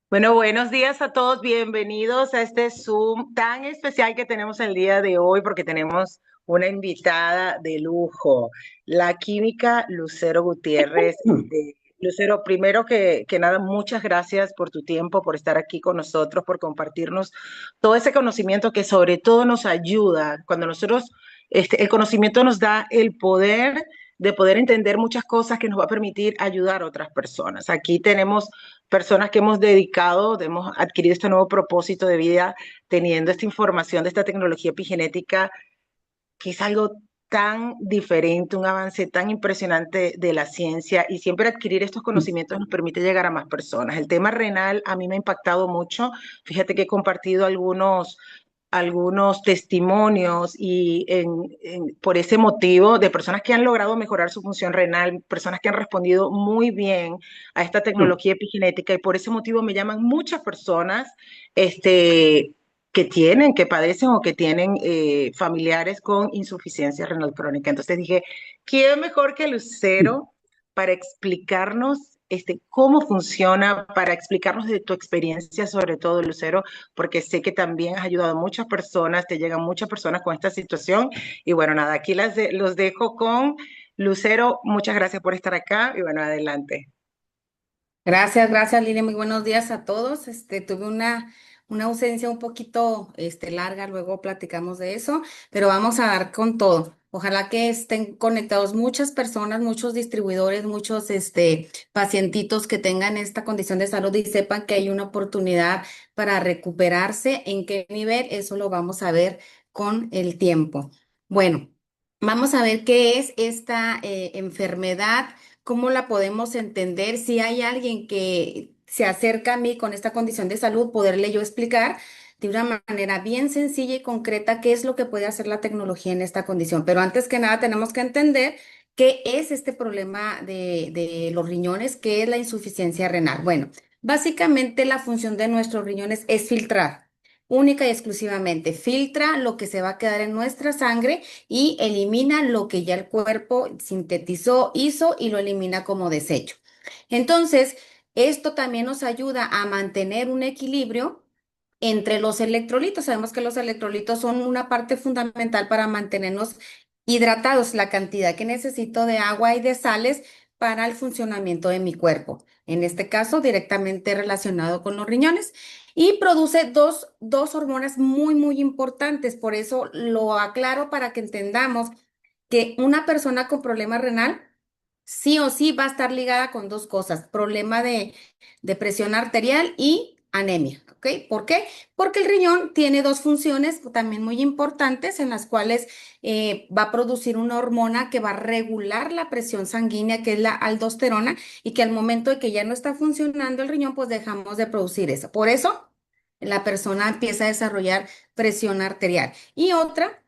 Bueno, buenos días a todos, bienvenidos a este Zoom tan especial que tenemos el día de hoy porque tenemos una invitada de lujo, la química Lucero Gutiérrez. Lucero, primero que nada, muchas gracias por tu tiempo, por estar aquí con nosotros, por compartirnos todo ese conocimiento que sobre todo nos ayuda cuando nosotros, el conocimiento nos da el poder de poder entender muchas cosas que nos va a permitir ayudar a otras personas. Aquí tenemos personas que hemos dedicado, hemos adquirido este nuevo propósito de vida teniendo esta información de esta tecnología epigenética, que es algo tan diferente, un avance tan impresionante de la ciencia y siempre adquirir estos conocimientos nos permite llegar a más personas. El tema renal a mí me ha impactado mucho. Fíjate que he compartido algunos testimonios y por ese motivo de personas que han logrado mejorar su función renal, personas que han respondido muy bien a esta tecnología epigenética y por ese motivo me llaman muchas personas que padecen o que tienen familiares con insuficiencia renal crónica. Entonces dije, ¿quién mejor que Lucero para explicarnos cómo funciona, para explicarnos de tu experiencia, sobre todo, Lucero, porque sé que también has ayudado a muchas personas, te llegan muchas personas con esta situación. Y bueno, nada, aquí los dejo con Lucero. Muchas gracias por estar acá y bueno, adelante. Gracias, Lili. Muy buenos días a todos. Tuve una ausencia un poquito, larga, luego platicamos de eso, pero vamos a dar con todo. Ojalá que estén conectados muchas personas, muchos distribuidores, muchos, pacientitos que tengan esta condición de salud y sepan que hay una oportunidad para recuperarse. ¿En qué nivel? Eso lo vamos a ver con el tiempo. Bueno, vamos a ver qué es esta enfermedad. ¿Cómo la podemos entender? Si hay alguien que se acerca a mí con esta condición de salud, poderle yo explicar de una manera bien sencilla y concreta qué es lo que puede hacer la tecnología en esta condición. Pero antes que nada tenemos que entender qué es este problema de los riñones, qué es la insuficiencia renal. Bueno, básicamente la función de nuestros riñones es filtrar. Única y exclusivamente filtra lo que se va a quedar en nuestra sangre y elimina lo que ya el cuerpo sintetizó, hizo y lo elimina como desecho. Entonces, esto también nos ayuda a mantener un equilibrio entre los electrolitos. Sabemos que los electrolitos son una parte fundamental para mantenernos hidratados, la cantidad que necesito de agua y de sales para el funcionamiento de mi cuerpo. En este caso, directamente relacionado con los riñones. Y produce dos hormonas muy importantes. Por eso lo aclaro para que entendamos que una persona con problema renal sí o sí va a estar ligada con dos cosas, problema de presión arterial y anemia, ¿ok? ¿Por qué? Porque el riñón tiene dos funciones también muy importantes en las cuales va a producir una hormona que va a regular la presión sanguínea, que es la aldosterona, y que al momento de que ya no está funcionando el riñón, pues dejamos de producir eso. Por eso la persona empieza a desarrollar presión arterial. Y otra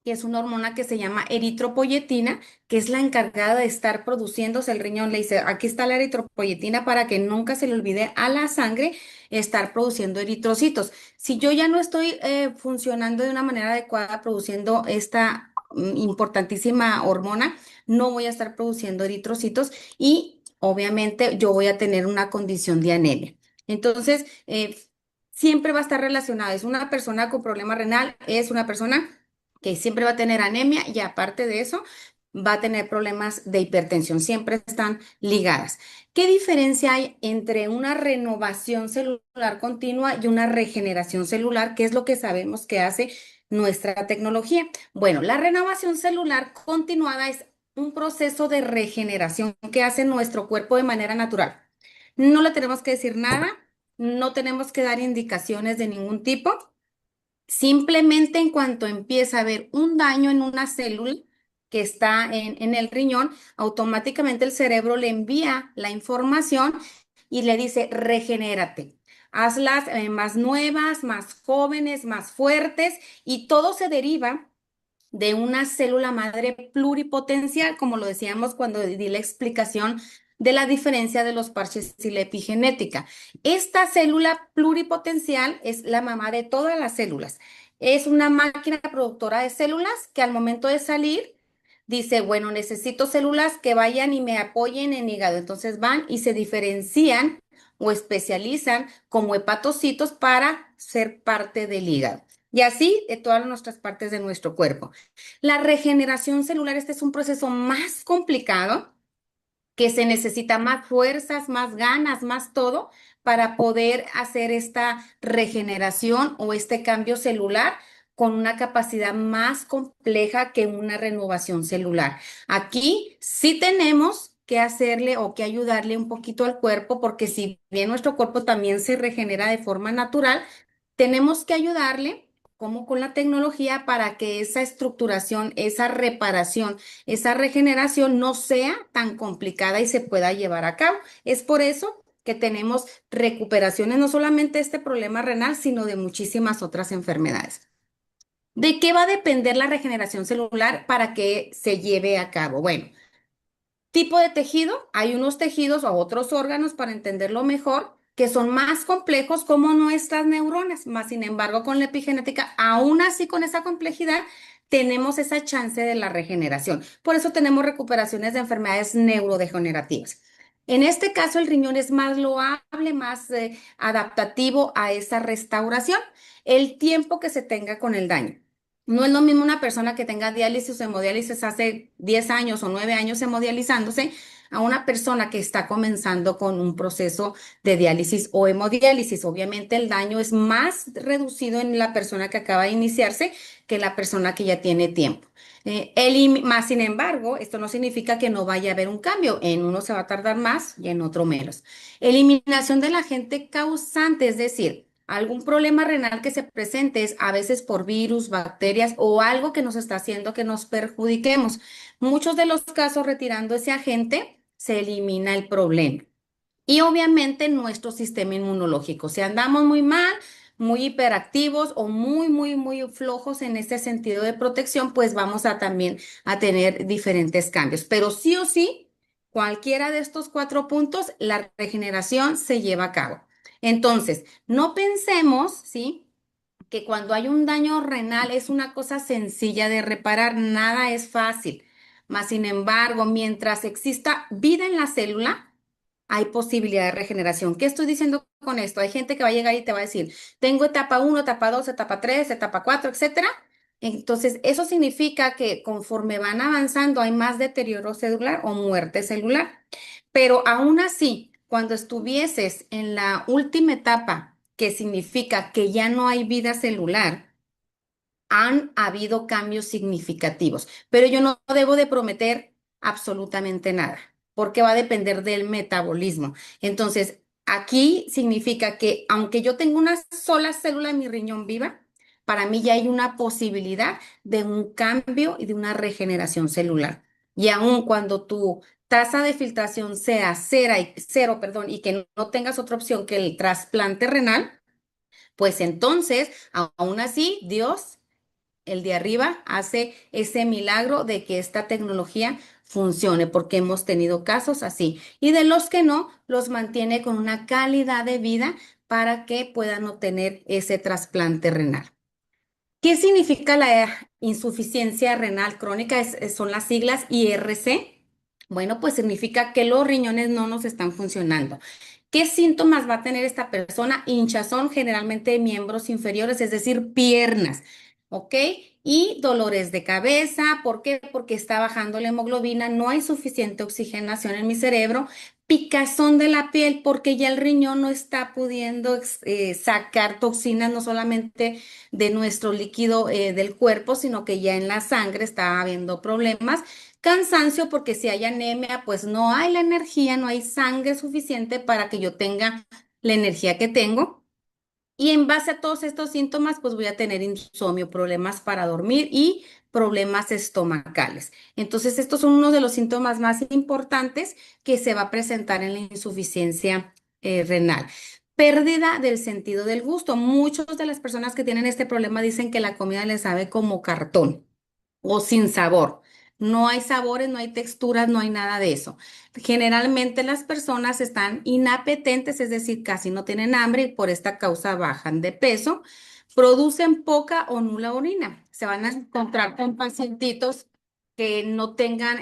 que es una hormona que se llama eritropoyetina, que es la encargada de estar produciéndose. El riñón le dice, aquí está la eritropoyetina para que nunca se le olvide a la sangre estar produciendo eritrocitos. Si yo ya no estoy funcionando de una manera adecuada produciendo esta importantísima hormona, no voy a estar produciendo eritrocitos y obviamente yo voy a tener una condición de anemia. Entonces, siempre va a estar relacionada. Es una persona con problema renal, es una persona que siempre va a tener anemia y aparte de eso va a tener problemas de hipertensión, siempre están ligadas. ¿Qué diferencia hay entre una renovación celular continua y una regeneración celular? ¿Qué es lo que sabemos que hace nuestra tecnología? Bueno, la renovación celular continuada es un proceso de regeneración que hace nuestro cuerpo de manera natural. No le tenemos que decir nada, no tenemos que dar indicaciones de ningún tipo. Simplemente en cuanto empieza a haber un daño en una célula que está en el riñón, automáticamente el cerebro le envía la información y le dice, regenérate. Hazlas más nuevas, más jóvenes, más fuertes y todo se deriva de una célula madre pluripotencial, como lo decíamos cuando di la explicación de la diferencia de los parches y la epigenética. Esta célula pluripotencial es la mamá de todas las células. Es una máquina productora de células que al momento de salir dice, bueno, necesito células que vayan y me apoyen en hígado. Entonces van y se diferencian o especializan como hepatocitos para ser parte del hígado. Y así de todas nuestras partes de nuestro cuerpo. La regeneración celular, este es un proceso más complicado que se necesita más fuerzas, más ganas, más todo para poder hacer esta regeneración o este cambio celular con una capacidad más compleja que una renovación celular. Aquí sí tenemos que hacerle o que ayudarle un poquito al cuerpo, porque si bien nuestro cuerpo también se regenera de forma natural, tenemos que ayudarle como con la tecnología para que esa estructuración, esa reparación, esa regeneración no sea tan complicada y se pueda llevar a cabo. Es por eso que tenemos recuperaciones no solamente de este problema renal, sino de muchísimas otras enfermedades. ¿De qué va a depender la regeneración celular para que se lleve a cabo? Bueno, tipo de tejido, hay unos tejidos o otros órganos para entenderlo mejor que son más complejos como nuestras neuronas, más sin embargo con la epigenética, aún así con esa complejidad, tenemos esa chance de la regeneración. Por eso tenemos recuperaciones de enfermedades neurodegenerativas. En este caso, el riñón es más loable, más adaptativo a esa restauración, el tiempo que se tenga con el daño. No es lo mismo una persona que tenga diálisis o hemodiálisis hace 10 años o 9 años hemodializándose a una persona que está comenzando con un proceso de diálisis o hemodiálisis. Obviamente el daño es más reducido en la persona que acaba de iniciarse que la persona que ya tiene tiempo. Más sin embargo, esto no significa que no vaya a haber un cambio. En uno se va a tardar más y en otro menos. Eliminación del agente causante, es decir, algún problema renal que se presente es a veces por virus, bacterias o algo que nos está haciendo que nos perjudiquemos. Muchos de los casos, retirando ese agente, se elimina el problema. Y obviamente nuestro sistema inmunológico. Si andamos muy mal, muy hiperactivos o muy flojos en ese sentido de protección, pues vamos a también a tener diferentes cambios. Pero sí o sí, cualquiera de estos 4 puntos, la regeneración se lleva a cabo. Entonces, no pensemos, ¿sí? Que cuando hay un daño renal es una cosa sencilla de reparar, nada es fácil. Mas, sin embargo, mientras exista vida en la célula, hay posibilidad de regeneración. ¿Qué estoy diciendo con esto? Hay gente que va a llegar y te va a decir, tengo etapa 1, etapa 2, etapa 3, etapa 4, etcétera. Entonces, eso significa que conforme van avanzando hay más deterioro celular o muerte celular. Pero aún así, cuando estuvieses en la última etapa, que significa que ya no hay vida celular, han habido cambios significativos, pero yo no debo de prometer absolutamente nada, porque va a depender del metabolismo. Entonces, aquí significa que aunque yo tenga una sola célula en mi riñón viva, para mí ya hay una posibilidad de un cambio y de una regeneración celular. Y aun cuando tu tasa de filtración sea cero, perdón, y que no tengas otra opción que el trasplante renal, pues entonces, aún así, Dios el de arriba hace ese milagro de que esta tecnología funcione, porque hemos tenido casos así. Y de los que no, los mantiene con una calidad de vida para que puedan obtener ese trasplante renal. ¿Qué significa la insuficiencia renal crónica? Son las siglas IRC. Bueno, pues significa que los riñones no nos están funcionando. ¿Qué síntomas va a tener esta persona? Hinchazón generalmente de miembros inferiores, es decir, piernas, ¿ok? Y dolores de cabeza. ¿Por qué? Porque está bajando la hemoglobina, no hay suficiente oxigenación en mi cerebro. Picazón de la piel, porque ya el riñón no está pudiendo sacar toxinas, no solamente de nuestro líquido del cuerpo, sino que ya en la sangre está habiendo problemas. Cansancio, porque si hay anemia, pues no hay la energía, no hay sangre suficiente para que yo tenga la energía que tengo. Y en base a todos estos síntomas, pues voy a tener insomnio, problemas para dormir y problemas estomacales. Entonces, estos son uno de los síntomas más importantes que se va a presentar en la insuficiencia renal. Pérdida del sentido del gusto. Muchas de las personas que tienen este problema dicen que la comida les sabe como cartón o sin sabor. No hay sabores, no hay texturas, no hay nada de eso. Generalmente las personas están inapetentes, es decir, casi no tienen hambre y por esta causa bajan de peso, producen poca o nula orina. Se van a encontrar con pacientitos que no tengan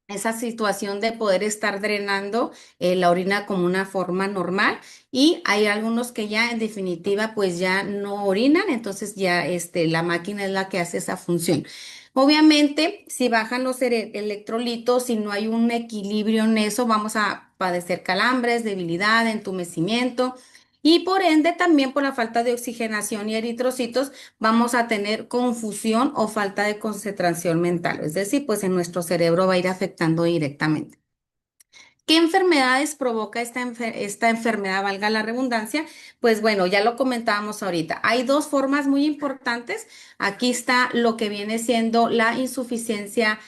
esa situación de poder estar drenando la orina como una forma normal y hay algunos que ya en definitiva pues ya no orinan, entonces ya la máquina es la que hace esa función. Obviamente, si bajan los electrolitos, si no hay un equilibrio en eso, vamos a padecer calambres, debilidad, entumecimiento y por ende también por la falta de oxigenación y eritrocitos vamos a tener confusión o falta de concentración mental. Es decir, pues en nuestro cerebro va a ir afectando directamente. ¿Qué enfermedades provoca esta enfermedad, valga la redundancia? Pues bueno, ya lo comentábamos ahorita. Hay dos formas muy importantes. Aquí está lo que viene siendo la insuficiencia,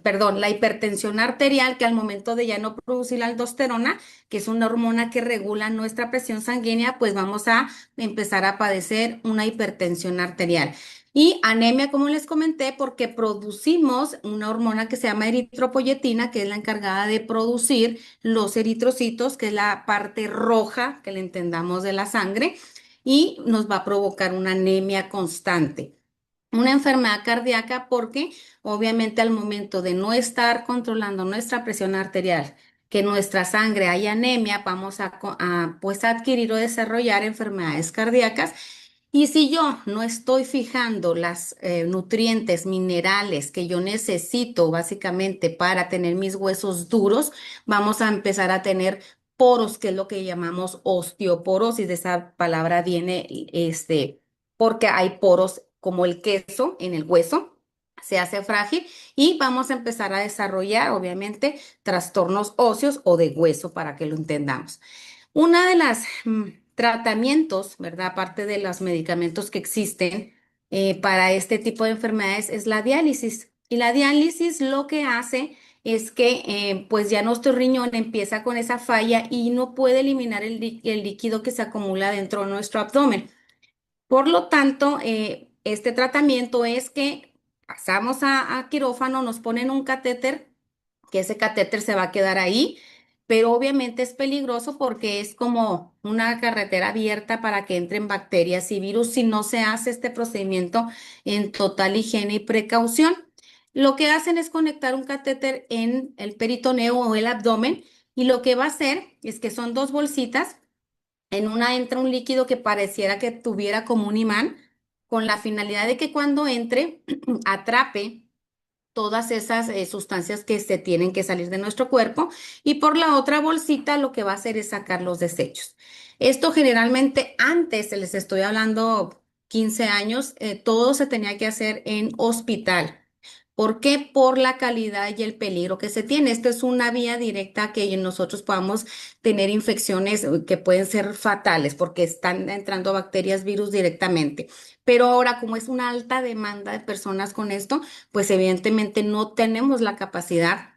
perdón, la hipertensión arterial, que al momento de ya no producir la aldosterona, que es una hormona que regula nuestra presión sanguínea, pues vamos a empezar a padecer una hipertensión arterial. Y anemia, como les comenté, porque producimos una hormona que se llama eritropoyetina, que es la encargada de producir los eritrocitos, que es la parte roja, que le entendamos de la sangre, y nos va a provocar una anemia constante. Una enfermedad cardíaca porque obviamente al momento de no estar controlando nuestra presión arterial, que nuestra sangre haya anemia, vamos pues adquirir o desarrollar enfermedades cardíacas. Y si yo no estoy fijando las nutrientes, minerales que yo necesito básicamente para tener mis huesos duros, vamos a empezar a tener poros, que es lo que llamamos osteoporosis. De esa palabra viene porque hay poros como el queso en el hueso, se hace frágil y vamos a empezar a desarrollar, obviamente, trastornos óseos o de hueso para que lo entendamos. Una de las tratamientos, ¿verdad? Aparte de los medicamentos que existen para este tipo de enfermedades es la diálisis. Y la diálisis lo que hace es que pues ya nuestro riñón empieza con esa falla y no puede eliminar el líquido que se acumula dentro de nuestro abdomen. Por lo tanto, este tratamiento es que pasamos a quirófano, nos ponen un catéter, que ese catéter se va a quedar ahí, pero obviamente es peligroso porque es como una carretera abierta para que entren bacterias y virus si no se hace este procedimiento en total higiene y precaución. Lo que hacen es conectar un catéter en el peritoneo o el abdomen y lo que va a hacer es que son dos bolsitas. En una entra un líquido que pareciera que tuviera como un imán, con la finalidad de que cuando entre atrape todas esas sustancias que se tienen que salir de nuestro cuerpo y por la otra bolsita lo que va a hacer es sacar los desechos. Esto generalmente antes, les estoy hablando 15 años, todo se tenía que hacer en hospital. ¿Por qué? Por la calidad y el peligro que se tiene. Esto es una vía directa que nosotros podamos tener infecciones que pueden ser fatales porque están entrando bacterias, virus directamente. Pero ahora, como es una alta demanda de personas con esto, pues evidentemente no tenemos la capacidad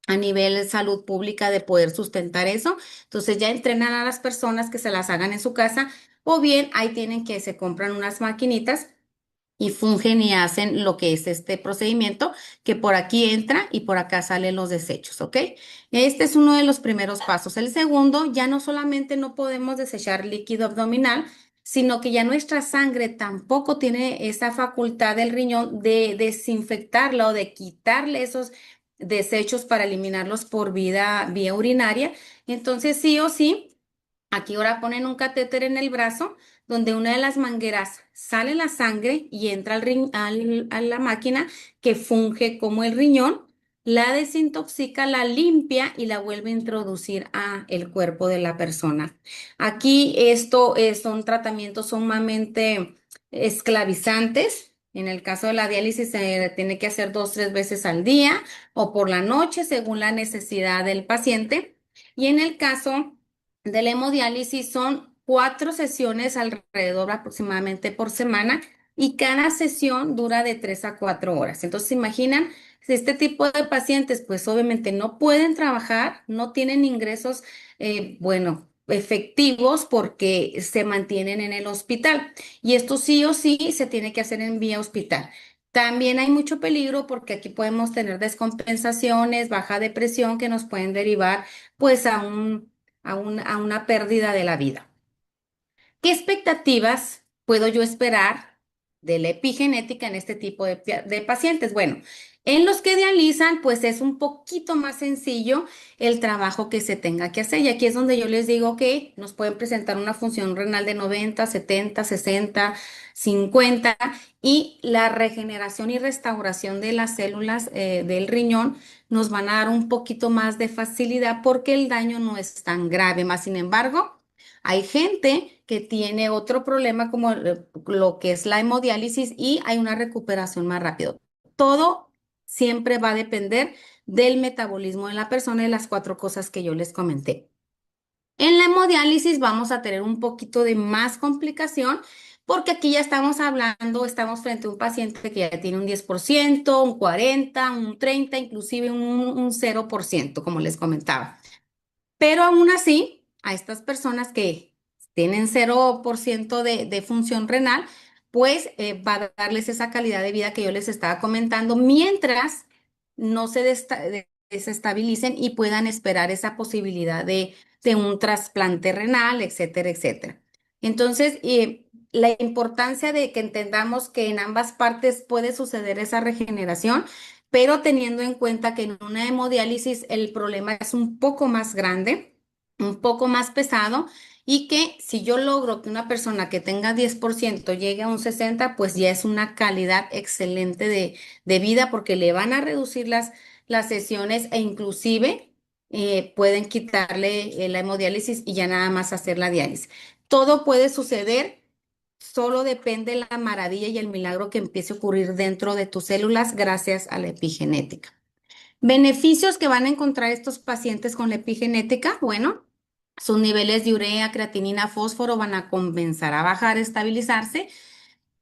a nivel de salud pública de poder sustentar eso. Entonces ya entrenan a las personas que se las hagan en su casa o bien ahí tienen que se compran unas maquinitas y fungen y hacen lo que es este procedimiento, que por aquí entra y por acá salen los desechos, ¿ok? Este es uno de los primeros pasos. El segundo, ya no solamente no podemos desechar líquido abdominal, sino que ya nuestra sangre tampoco tiene esa facultad del riñón de desinfectarla o de quitarle esos desechos para eliminarlos por vía urinaria. Entonces, sí o sí. Aquí ahora ponen un catéter en el brazo donde una de las mangueras sale la sangre y entra a la máquina que funge como el riñón, la desintoxica, la limpia y la vuelve a introducir a el cuerpo de la persona. Aquí esto son tratamientos sumamente esclavizantes. En el caso de la diálisis se tiene que hacer 2, 3 veces al día o por la noche según la necesidad del paciente. Y en el caso de la hemodiálisis son 4 sesiones alrededor aproximadamente por semana y cada sesión dura de 3 a 4 horas. Entonces, ¿se imaginan? Si este tipo de pacientes, pues obviamente no pueden trabajar, no tienen ingresos, bueno, efectivos porque se mantienen en el hospital. Y esto sí o sí se tiene que hacer en vía hospital. También hay mucho peligro porque aquí podemos tener descompensaciones, baja de presión que nos pueden derivar pues a una pérdida de la vida. ¿Qué expectativas puedo yo esperar de la epigenética en este tipo de pacientes? Bueno, En los que dializan, pues es un poquito más sencillo el trabajo que se tenga que hacer. Y aquí es donde yo les digo que nos pueden presentar una función renal de 90, 70, 60, 50 y la regeneración y restauración de las células del riñón nos van a dar un poquito más de facilidad porque el daño no es tan grave. Más sin embargo, hay gente que tiene otro problema como lo que es la hemodiálisis y hay una recuperación más rápido. Todo siempre va a depender del metabolismo de la persona y las cuatro cosas que yo les comenté. En la hemodiálisis vamos a tener un poquito de más complicación porque aquí ya estamos hablando, estamos frente a un paciente que ya tiene un 10%, un 40%, un 30%, inclusive un 0%, como les comentaba. Pero aún así, a estas personas que tienen 0% de función renal, pues va a darles esa calidad de vida que yo les estaba comentando, mientras no se desestabilicen y puedan esperar esa posibilidad de un trasplante renal, etcétera, etcétera. Entonces, la importancia de que entendamos que en ambas partes puede suceder esa regeneración, pero teniendo en cuenta que en una hemodiálisis el problema es un poco más grande, un poco más pesado, y que si yo logro que una persona que tenga 10% llegue a un 60%, pues ya es una calidad excelente de vida porque le van a reducir las sesiones e inclusive pueden quitarle la hemodiálisis y ya nada más hacer la diálisis. Todo puede suceder. Solo depende la maravilla y el milagro que empiece a ocurrir dentro de tus células gracias a la epigenética. Beneficios que van a encontrar estos pacientes con la epigenética, bueno, sus niveles de urea, creatinina, fósforo van a comenzar a bajar, estabilizarse.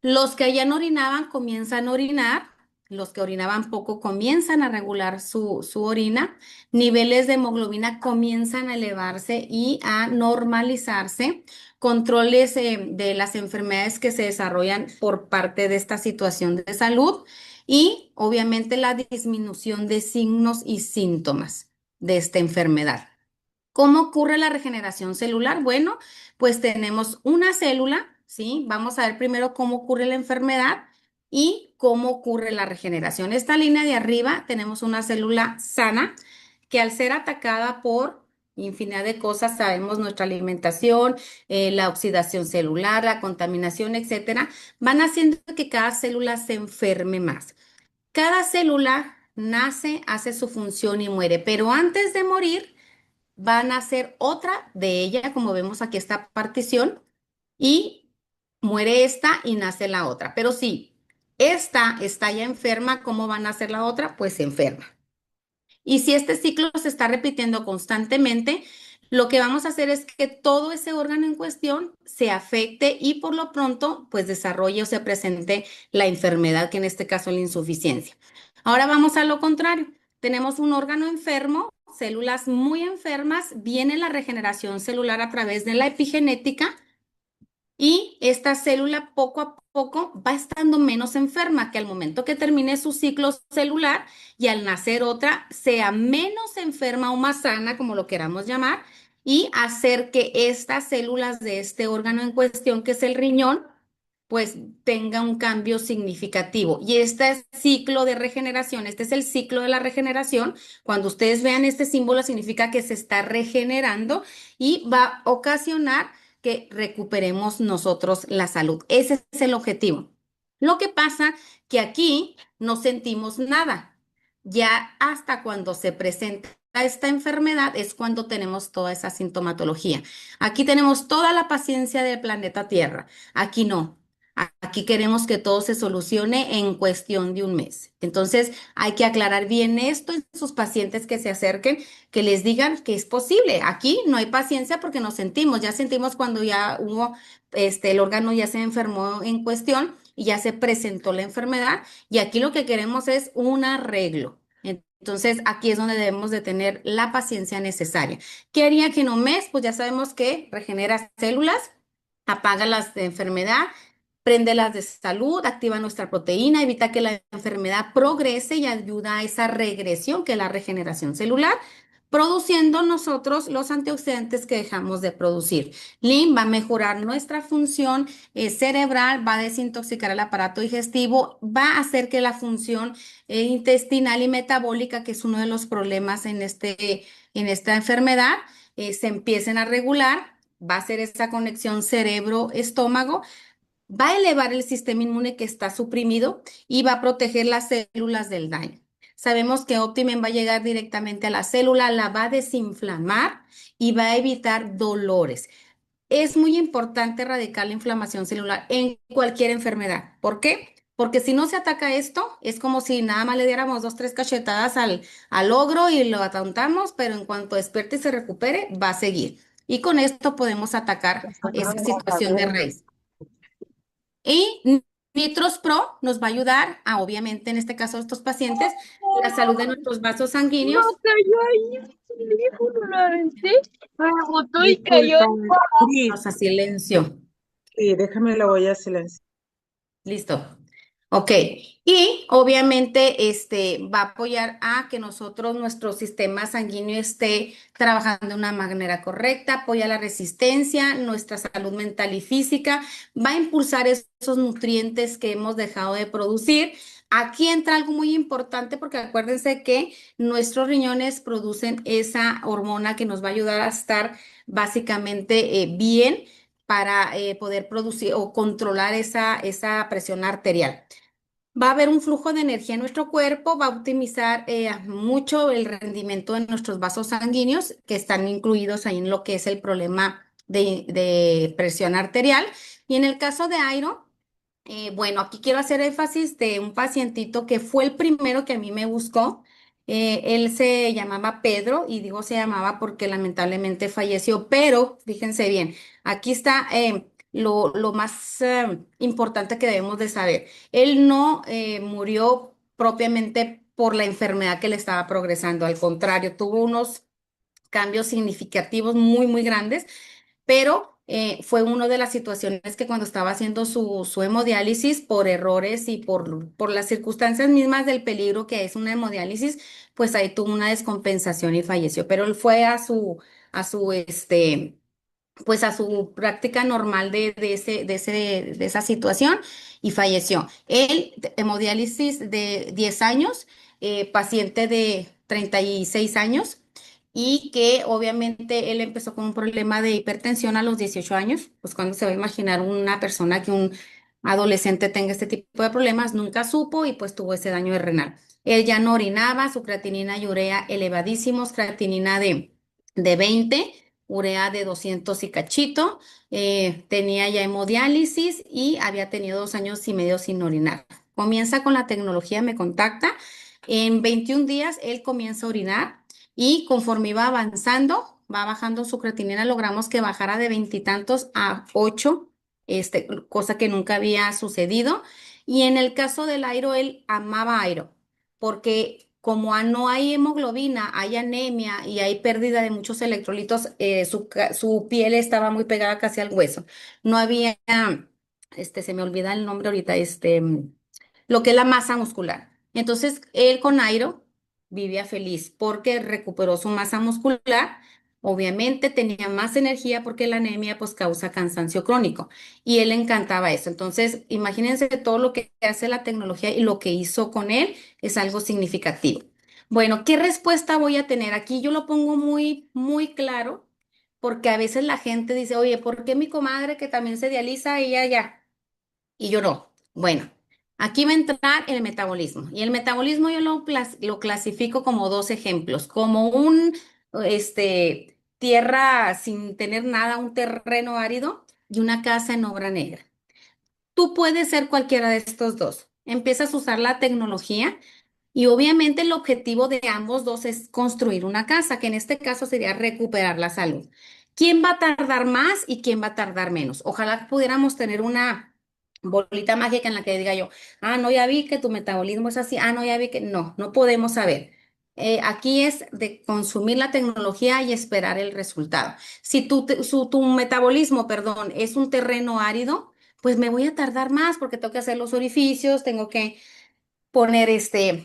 Los que ya no orinaban comienzan a orinar, los que orinaban poco comienzan a regular su orina, niveles de hemoglobina comienzan a elevarse y a normalizarse, controles de las enfermedades que se desarrollan por parte de esta situación de salud y obviamente la disminución de signos y síntomas de esta enfermedad. ¿Cómo ocurre la regeneración celular? Bueno, pues tenemos una célula, ¿sí? Vamos a ver primero cómo ocurre la enfermedad y cómo ocurre la regeneración. Esta línea de arriba tenemos una célula sana que al ser atacada por infinidad de cosas, sabemos nuestra alimentación, la oxidación celular, la contaminación, etcétera, van haciendo que cada célula se enferme más. Cada célula nace, hace su función y muere, pero antes de morir, van a hacer otra de ella, como vemos aquí esta partición, y muere esta y nace la otra. Pero si esta está ya enferma, ¿cómo van a hacer la otra? Pues se enferma. Y si este ciclo se está repitiendo constantemente, lo que vamos a hacer es que todo ese órgano en cuestión se afecte y por lo pronto pues desarrolle o se presente la enfermedad, que en este caso es la insuficiencia. Ahora vamos a lo contrario. Tenemos un órgano enfermo, células muy enfermas, viene la regeneración celular a través de la epigenética y esta célula poco a poco va estando menos enferma, que al momento que termine su ciclo celular y al nacer otra, sea menos enferma o más sana, como lo queramos llamar, y hacer que estas células de este órgano en cuestión, que es el riñón, pues tenga un cambio significativo. Y este ciclo de regeneración, este es el ciclo de la regeneración. Cuando ustedes vean este símbolo, significa que se está regenerando y va a ocasionar que recuperemos nosotros la salud. Ese es el objetivo. Lo que pasa que aquí no sentimos nada. Ya hasta cuando se presenta esta enfermedad es cuando tenemos toda esa sintomatología. Aquí tenemos toda la paciencia del planeta Tierra. Aquí no. Aquí queremos que todo se solucione en cuestión de un mes. Entonces, hay que aclarar bien esto en sus pacientes que se acerquen, que les digan que es posible. Aquí no hay paciencia porque nos sentimos, ya sentimos cuando ya hubo, el órgano ya se enfermó en cuestión y ya se presentó la enfermedad y aquí lo que queremos es un arreglo. Entonces, aquí es donde debemos de tener la paciencia necesaria. ¿Qué haría que en un mes? Pues ya sabemos que regenera células, apaga las de enfermedad, prende las de salud, activa nuestra proteína, evita que la enfermedad progrese y ayuda a esa regresión que es la regeneración celular. produciendo nosotros los antioxidantes que dejamos de producir. Lean va a mejorar nuestra función cerebral, va a desintoxicar el aparato digestivo, va a hacer que la función intestinal y metabólica, que es uno de los problemas en esta enfermedad, se empiecen a regular, va a hacer esa conexión cerebro-estómago, va a elevar el sistema inmune que está suprimido y va a proteger las células del daño. Sabemos que Optimen va a llegar directamente a la célula, la va a desinflamar y va a evitar dolores. Es muy importante erradicar la inflamación celular en cualquier enfermedad. ¿Por qué? Porque si no se ataca esto, es como si nada más le diéramos dos, tres cachetadas al ogro y lo atontamos, pero en cuanto despierte y se recupere, va a seguir. Y con esto podemos atacar esa situación de raíz. Y Nitros Pro nos va a ayudar a, obviamente, en este caso, estos pacientes, la salud de nuestros vasos No sanguíneos. cayó ahí, el teléfono lo aventé, rebotó y cayó. Disculpa, Cris, Vamos a silencio. sí, déjame, la voy a silenciar. Listo. Ok. Y obviamente va a apoyar a que nuestro sistema sanguíneo esté trabajando de una manera correcta, apoya la resistencia, nuestra salud mental y física, va a impulsar esos nutrientes que hemos dejado de producir. Aquí entra algo muy importante porque acuérdense que nuestros riñones producen esa hormona que nos va a ayudar a estar básicamente bien para poder producir o controlar esa presión arterial. Va a haber un flujo de energía en nuestro cuerpo, va a optimizar mucho el rendimiento de nuestros vasos sanguíneos, que están incluidos ahí en lo que es el problema de presión arterial. Y en el caso de Airo, bueno, aquí quiero hacer énfasis de un pacientito que fue el primero que a mí me buscó. Él se llamaba Pedro y digo se llamaba porque lamentablemente falleció, pero fíjense bien, aquí está lo más importante que debemos de saber. Él no murió propiamente por la enfermedad que le estaba progresando, al contrario, tuvo unos cambios significativos muy, muy grandes, pero fue una de las situaciones que cuando estaba haciendo su hemodiálisis por errores y por las circunstancias mismas del peligro que es una hemodiálisis, pues ahí tuvo una descompensación y falleció, pero él fue a su, pues a su práctica normal de esa situación y falleció. Él, hemodiálisis de 10 años, paciente de 36 años y que obviamente él empezó con un problema de hipertensión a los 18 años, pues cuando se va a imaginar una persona que un adolescente tenga este tipo de problemas, nunca supo y pues tuvo ese daño renal. Él ya no orinaba, su creatinina y urea elevadísimos, creatinina de 20, urea de 200 y cachito, tenía ya hemodiálisis y había tenido 2 años y medio sin orinar. Comienza con la tecnología, me contacta. En 21 días él comienza a orinar y conforme iba avanzando, va bajando su creatinina, logramos que bajara de veintitantos a 8, cosa que nunca había sucedido. Y en el caso del Airo, él amaba a Airo, porque como no hay hemoglobina, hay anemia y hay pérdida de muchos electrolitos, su piel estaba muy pegada casi al hueso. No había, se me olvida el nombre ahorita, lo que es la masa muscular. Entonces, él con Airo vivía feliz porque recuperó su masa muscular. Obviamente tenía más energía porque la anemia pues causa cansancio crónico y él le encantaba eso. Entonces, imagínense todo lo que hace la tecnología y lo que hizo con él es algo significativo. Bueno, ¿qué respuesta voy a tener? Aquí yo lo pongo muy, muy claro porque a veces la gente dice, oye, ¿por qué mi comadre que también se dializa ella ya? Y yo no. Bueno, aquí va a entrar el metabolismo. Y el metabolismo yo lo clasifico como dos ejemplos, como tierra sin tener nada, un terreno árido y una casa en obra negra. Tú puedes ser cualquiera de estos dos. Empiezas a usar la tecnología y obviamente el objetivo de ambos dos es construir una casa, que en este caso sería recuperar la salud. ¿Quién va a tardar más y quién va a tardar menos? Ojalá pudiéramos tener una bolita mágica en la que diga yo, ah, no, ya vi que tu metabolismo es así, ah, no, ya vi que no, no podemos saber. Aquí es de consumir la tecnología y esperar el resultado. Si tu metabolismo, perdón, es un terreno árido, pues me voy a tardar más porque tengo que hacer los orificios, tengo que poner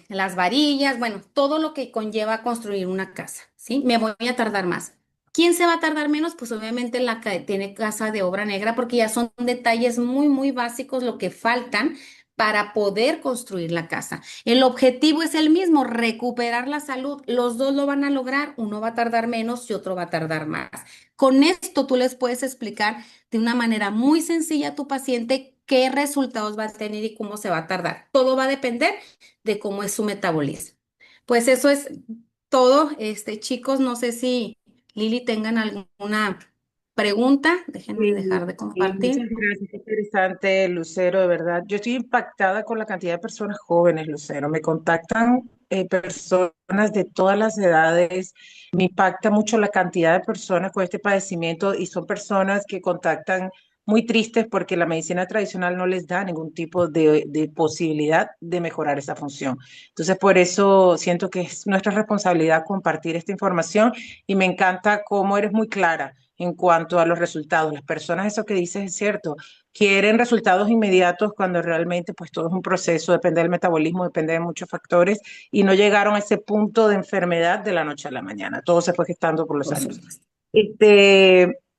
las varillas, bueno, todo lo que conlleva construir una casa, ¿sí? Me voy a tardar más. ¿Quién se va a tardar menos? Pues obviamente la que tiene casa de obra negra, porque ya son detalles muy, muy básicos lo que faltan para poder construir la casa. El objetivo es el mismo, recuperar la salud. Los dos lo van a lograr, uno va a tardar menos y otro va a tardar más. Con esto tú les puedes explicar de una manera muy sencilla a tu paciente qué resultados va a tener y cómo se va a tardar. Todo va a depender de cómo es su metabolismo. Pues eso es todo, chicos. No sé si Lili tengan alguna pregunta. Déjenme dejar de Sí, muchas compartir. gracias, qué interesante, Lucero, de verdad. Yo estoy impactada con la cantidad de personas jóvenes, Lucero. Me contactan personas de todas las edades. Me impacta mucho la cantidad de personas con este padecimiento y son personas que contactan muy tristes porque la medicina tradicional no les da ningún tipo de posibilidad de mejorar esa función. Entonces, por eso siento que es nuestra responsabilidad compartir esta información y me encanta cómo eres muy clara en cuanto a los resultados. Las personas, eso que dices es cierto, quieren resultados inmediatos cuando realmente pues todo es un proceso, depende del metabolismo, depende de muchos factores y no llegaron a ese punto de enfermedad de la noche a la mañana. Todo se fue gestando por los Por años. supuesto.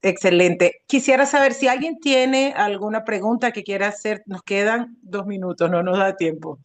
Excelente. Quisiera saber si alguien tiene alguna pregunta que quiera hacer. Nos quedan 2 minutos, no nos da tiempo.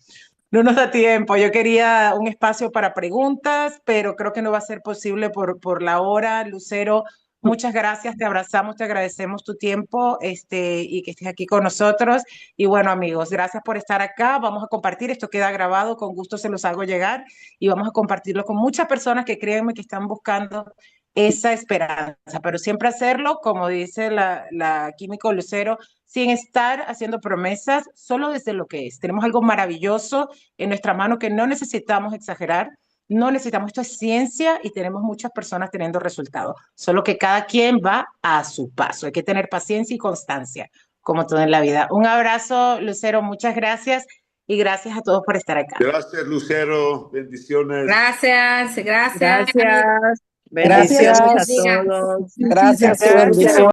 No nos da tiempo. Yo quería un espacio para preguntas, pero creo que no va a ser posible por la hora. Lucero, muchas gracias. Te abrazamos, te agradecemos tu tiempo, y que estés aquí con nosotros. Y bueno, amigos, gracias por estar acá. Vamos a compartir. Esto queda grabado. Con gusto se los hago llegar y vamos a compartirlo con muchas personas que créanme que están buscando esa esperanza, pero siempre hacerlo, como dice la químico Lucero, sin estar haciendo promesas, solo desde lo que es. Tenemos algo maravilloso en nuestra mano que no necesitamos exagerar, no necesitamos, esto es ciencia y tenemos muchas personas teniendo resultados, solo que cada quien va a su paso. Hay que tener paciencia y constancia, como todo en la vida. Un abrazo, Lucero, muchas gracias y gracias a todos por estar acá. Gracias, Lucero. Bendiciones. Gracias, gracias. Gracias. Que Dios Bendiciones los a bendiga. todos. Gracias, su Gracias. bendición.